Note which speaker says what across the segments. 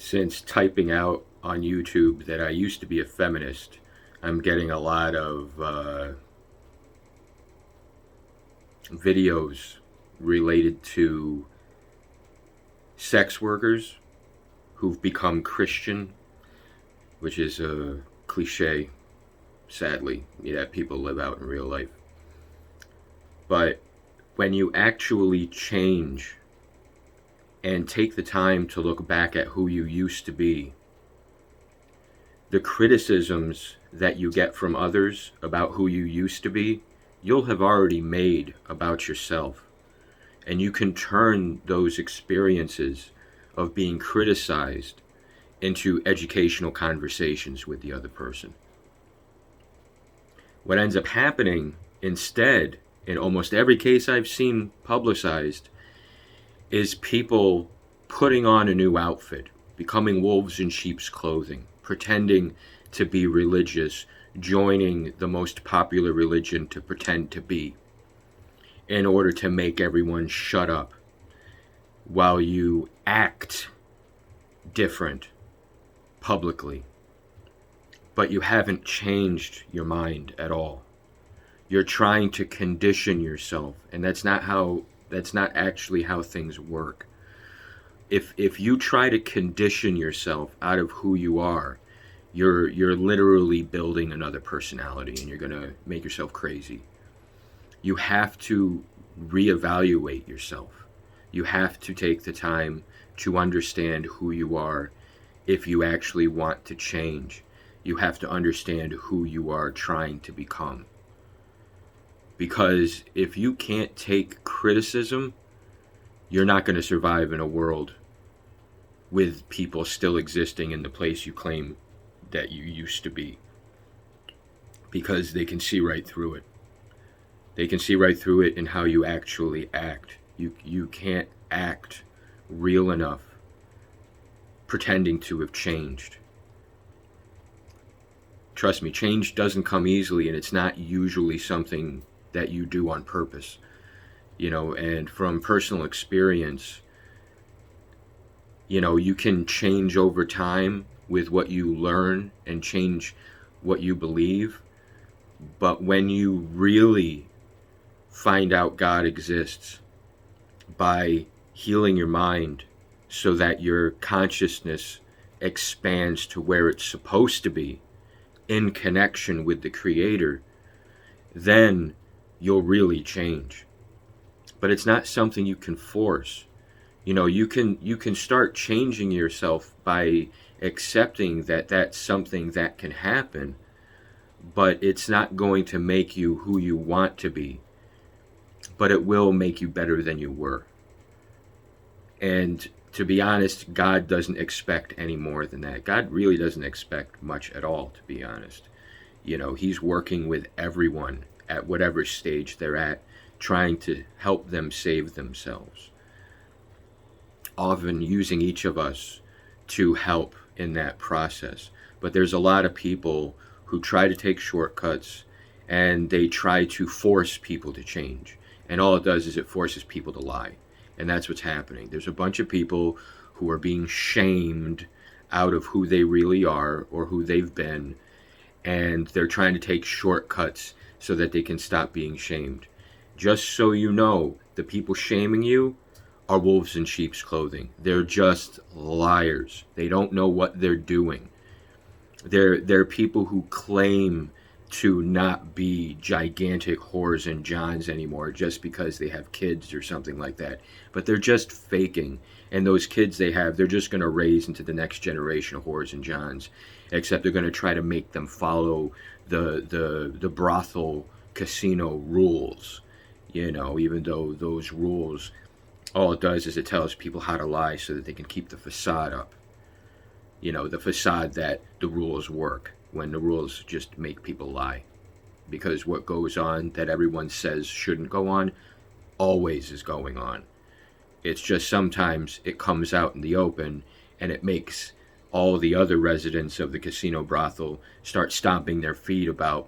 Speaker 1: since typing out on YouTube that I used to be a feminist, I'm getting a lot of videos related to sex workers who've become Christian, which is a cliche, sadly, that people live out in real life. But when you actually change and take the time to look back at who you used to be, the criticisms that you get from others about who you used to be, you'll have already made about yourself. And you can turn those experiences of being criticized into educational conversations with the other person. What ends up happening instead, in almost every case I've seen publicized, is people putting on a new outfit, becoming wolves in sheep's clothing, pretending to be religious, joining the most popular religion to pretend to be, in order to make everyone shut up while you act different publicly. But you haven't changed your mind at all. You're trying to condition yourself, and that's not actually how things work. If you try to condition yourself out of who you are, you're literally building another personality, and you're going to make yourself crazy. You have to reevaluate yourself. You have to take the time to understand who you are if you actually want to change. You have to understand who you are trying to become. Because if you can't take criticism, you're not going to survive in a world with people still existing in the place you claim that you used to be. Because they can see right through it. They can see right through it in how you actually act. You can't act real enough pretending to have changed. Trust me, change doesn't come easily, and it's not usually something that you do on purpose. And from personal experience, you can change over time with what you learn and change what you believe. But when you really find out God exists by healing your mind so that your consciousness expands to where it's supposed to be, in connection with the Creator, then you'll really change. But it's not something you can force. You can start changing yourself by accepting that that's something that can happen, but it's not going to make you who you want to be. But it will make you better than you were. And to be honest, God doesn't expect any more than that. God really doesn't expect much at all, to be honest. He's working with everyone at whatever stage they're at, trying to help them save themselves. Often using each of us to help in that process. But there's a lot of people who try to take shortcuts, and they try to force people to change. And all it does is it forces people to lie. And that's what's happening. There's a bunch of people who are being shamed out of who they really are or who they've been, and they're trying to take shortcuts so that they can stop being shamed. Just so you know, the people shaming you are wolves in sheep's clothing. They're just liars. They don't know what they're doing. They're people who claim to not be gigantic whores and johns anymore just because they have kids or something like that. But they're just faking. And those kids they have, they're just going to raise into the next generation of whores and johns. Except they're going to try to make them follow the brothel casino rules. Even though those rules, all it does is it tells people how to lie so that they can keep the facade up. The facade that the rules work, when the rules just make people lie. Because what goes on that everyone says shouldn't go on, always is going on. It's just sometimes it comes out in the open, and it makes all the other residents of the casino brothel start stomping their feet about,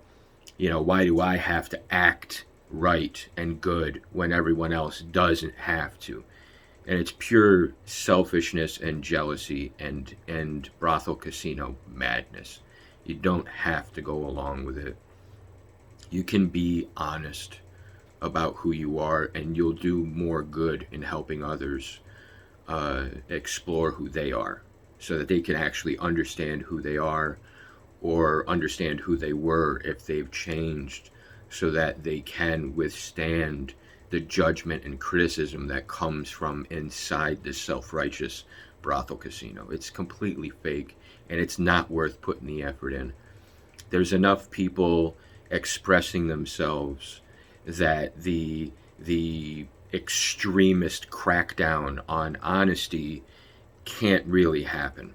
Speaker 1: why do I have to act right and good when everyone else doesn't have to? And it's pure selfishness and jealousy and brothel casino madness. You don't have to go along with it. You can be honest about who you are, and you'll do more good in helping others explore who they are, so that they can actually understand who they are, or understand who they were if they've changed, so that they can withstand the judgment and criticism that comes from inside this self-righteous brothel casino. It's completely fake, and it's not worth putting the effort in. There's enough people expressing themselves that the extremist crackdown on honesty can't really happen.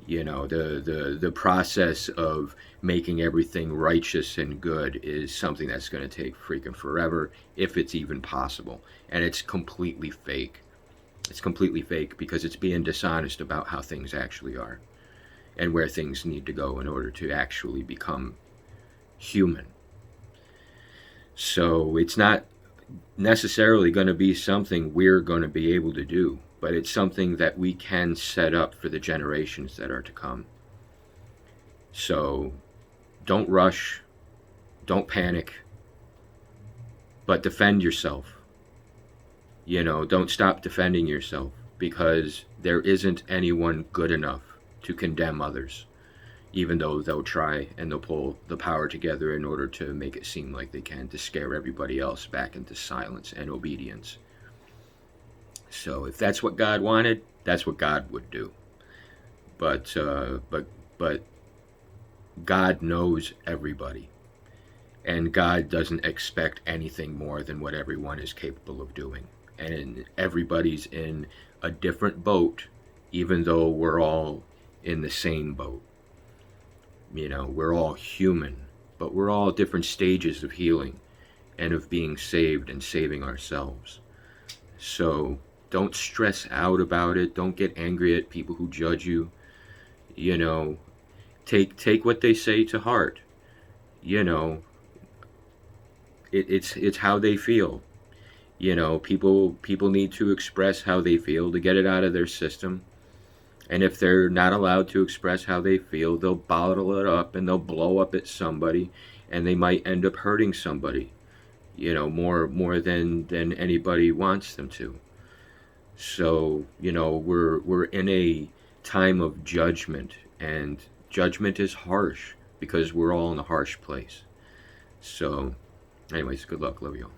Speaker 1: You know, the process of making everything righteous and good is something that's going to take freaking forever, if it's even possible. And it's completely fake. It's completely fake because it's being dishonest about how things actually are and where things need to go in order to actually become human. So it's not necessarily going to be something we're going to be able to do, but it's something that we can set up for the generations that are to come. So don't rush, don't panic, but defend yourself. You know, don't stop defending yourself, because there isn't anyone good enough to condemn others, even though they'll try and they'll pull the power together in order to make it seem like they can, to scare everybody else back into silence and obedience. So if that's what God wanted, that's what God would do. But God knows everybody, and God doesn't expect anything more than what everyone is capable of doing. And everybody's in a different boat, even though we're all in the same boat. You know, we're all human, but we're all at different stages of healing and of being saved and saving ourselves. So don't stress out about it. Don't get angry at people who judge you. You know, take what they say to heart. You know, it's how they feel. You know, people need to express how they feel to get it out of their system. And if they're not allowed to express how they feel, they'll bottle it up and they'll blow up at somebody, and they might end up hurting somebody, you know, more than anybody wants them to. So, you know, we're in a time of judgment, and judgment is harsh because we're all in a harsh place. So anyways, good luck. Love you all.